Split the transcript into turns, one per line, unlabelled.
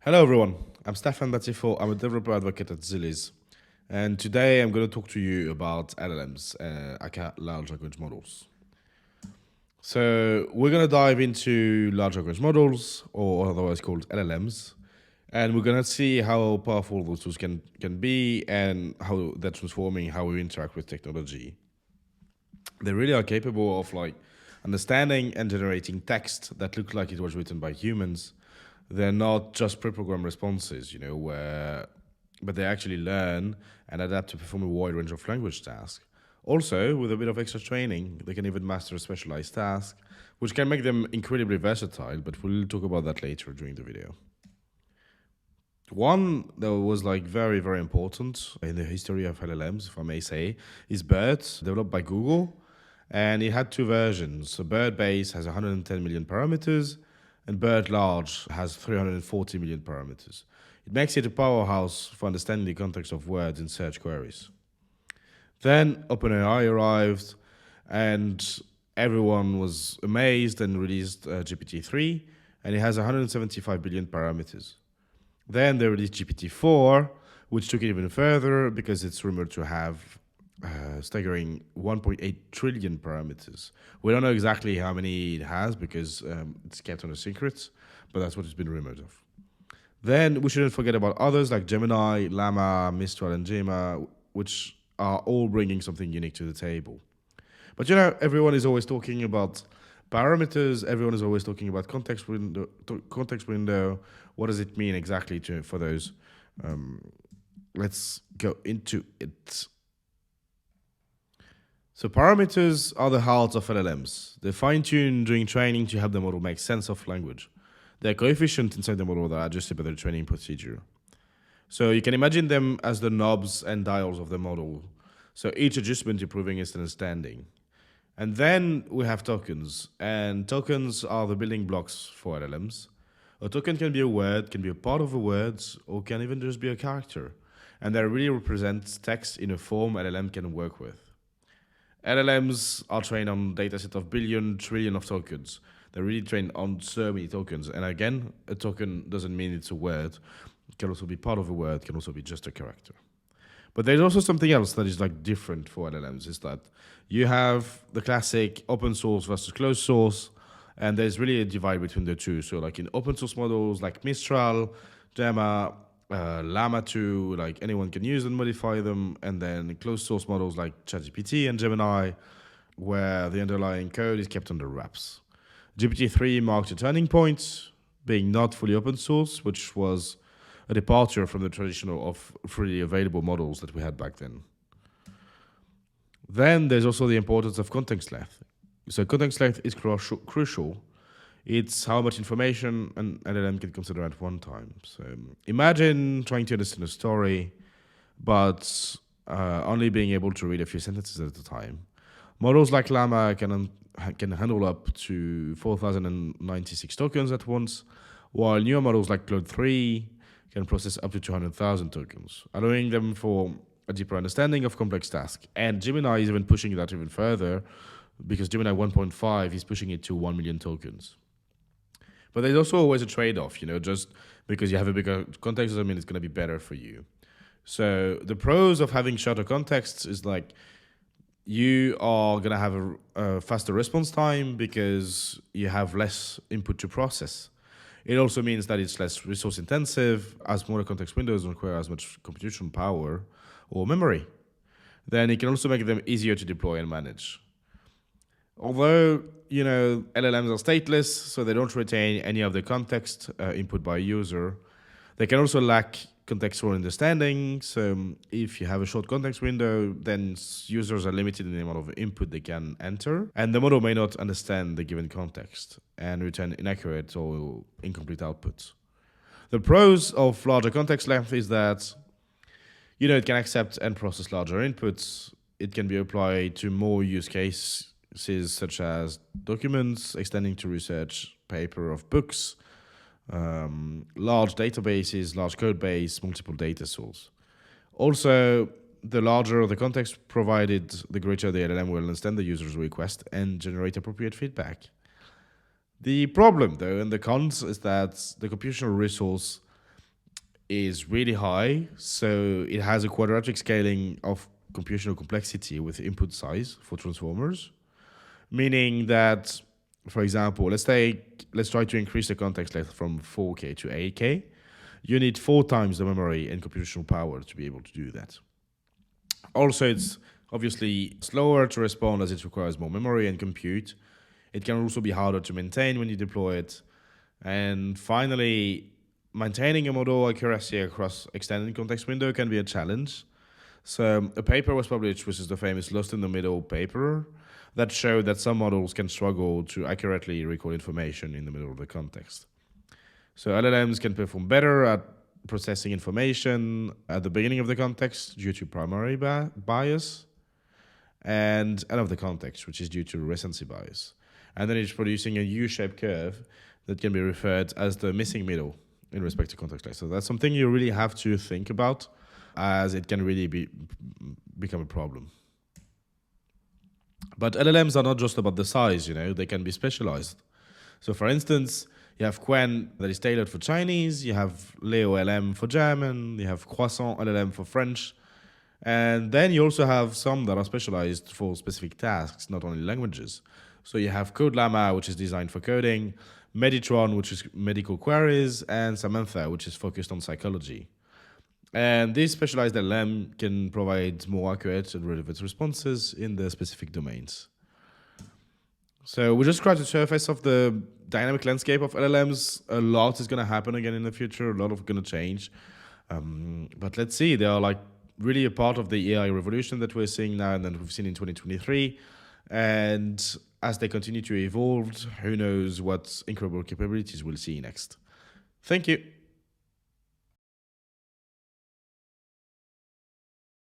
Hello everyone, I'm Stefan Batifo. I'm a developer advocate at Zilliz. And today I'm going to talk to you about LLMs, aka large language models. So we're going to dive into large language models, or otherwise called LLMs, and we're going to see how powerful those tools can be and how they're transforming how we interact with technology. They really are capable of understanding and generating text that looks like it was written by humans. They're not just pre-programmed responses, but they actually learn and adapt to perform a wide range of language tasks. Also, with a bit of extra training, they can even master a specialized task, which can make them incredibly versatile, but we'll talk about that later during the video. One that was very, very important in the history of LLMs, if I may say, is BERT, developed by Google. And it had two versions. So BERT base has 110 million parameters, and BERT large has 340 million parameters. It makes it a powerhouse for understanding the context of words in search queries. Then OpenAI arrived, and everyone was amazed and released GPT-3, and it has 175 billion parameters. Then they released GPT-4, which took it even further because it's rumored to have staggering 1.8 trillion parameters. We don't know exactly how many it has because it's kept on a secret, but that's what it's been rumored of. Then we shouldn't forget about others like Gemini, LLama, Mistral, and Gemini, which are all bringing something unique to the table. But everyone is always talking about parameters. Everyone is always talking about context window. What does it mean exactly for those? Let's go into it. So parameters are the heart of LLMs. They're fine-tuned during training to help the model make sense of language. They're coefficient inside the model that are adjusted by the training procedure. So you can imagine them as the knobs and dials of the model. So each adjustment improving its understanding. And then we have tokens. And tokens are the building blocks for LLMs. A token can be a word, can be a part of a word, or can even just be a character. And that really represents text in a form LLM can work with. LLMs are trained on a dataset of trillion of tokens. They're really trained on so many tokens. And again, a token doesn't mean it's a word. It can also be part of a word, can also be just a character. But there's also something else that is different for LLMs, is that you have the classic open source versus closed source, and there's really a divide between the two. So in open source models like Mistral, Gemma, LLama 2, anyone can use and modify them, and then closed source models like ChatGPT and Gemini, where the underlying code is kept under wraps. GPT-3 marked a turning point, being not fully open source, which was a departure from the traditional of freely available models that we had back then. Then there's also the importance of context length. So context length is crucial. It's how much information an LLM can consider at one time. So imagine trying to understand a story, but only being able to read a few sentences at a time. Models like LLama can handle up to 4,096 tokens at once, while newer models like Claude 3 can process up to 200,000 tokens, allowing them for a deeper understanding of complex tasks. And Gemini is even pushing that even further, because Gemini 1.5 is pushing it to 1 million tokens. But there's also always a trade-off, just because you have a bigger context doesn't mean it's going to be better for you. So the pros of having shorter contexts is you are going to have a faster response time because you have less input to process. It also means that it's less resource intensive, as smaller context windows don't require as much computational power or memory. Then it can also make them easier to deploy and manage. Although, LLMs are stateless, so they don't retain any of the context input by a user. They can also lack contextual understanding. So if you have a short context window, then users are limited in the amount of input they can enter. And the model may not understand the given context and return inaccurate or incomplete outputs. The pros of larger context length is that, it can accept and process larger inputs. It can be applied to more use cases such as documents, extending to research paper of books, large databases, large code base, multiple data sources. Also, the larger the context provided, the greater the LLM will understand the user's request and generate appropriate feedback. The problem, though, and the cons is that the computational resource is really high. So it has a quadratic scaling of computational complexity with input size for transformers, meaning that, for example, let's try to increase the context length from 4K to 8K. You need 4 times the memory and computational power to be able to do that. Also, it's obviously slower to respond as it requires more memory and compute. It can also be harder to maintain when you deploy it. And finally, maintaining a model accuracy across extended context window can be a challenge. So a paper was published, which is the famous Lost in the Middle paper, that showed that some models can struggle to accurately recall information in the middle of the context. So LLMs can perform better at processing information at the beginning of the context due to primary bias and end of the context, which is due to recency bias. And then it's producing a U-shaped curve that can be referred as the missing middle in respect to context length. So that's something you really have to think about, as it can really become a problem. But LLMs are not just about the size, they can be specialized. So for instance, you have Quen that is tailored for Chinese, you have Leo LM for German, you have Croissant LLM for French, and then you also have some that are specialized for specific tasks, not only languages. So you have CodeLama, which is designed for coding, Meditron, which is medical queries, and Samantha, which is focused on psychology. And this specialized LLM can provide more accurate and relevant responses in the specific domains. So we just scratched the surface of the dynamic landscape of LLMs. A lot is going to happen again in the future. A lot of going to change. But let's see. They are like really a part of the AI revolution that we're seeing now and that we've seen in 2023. And as they continue to evolve, who knows what incredible capabilities we'll see next. Thank you.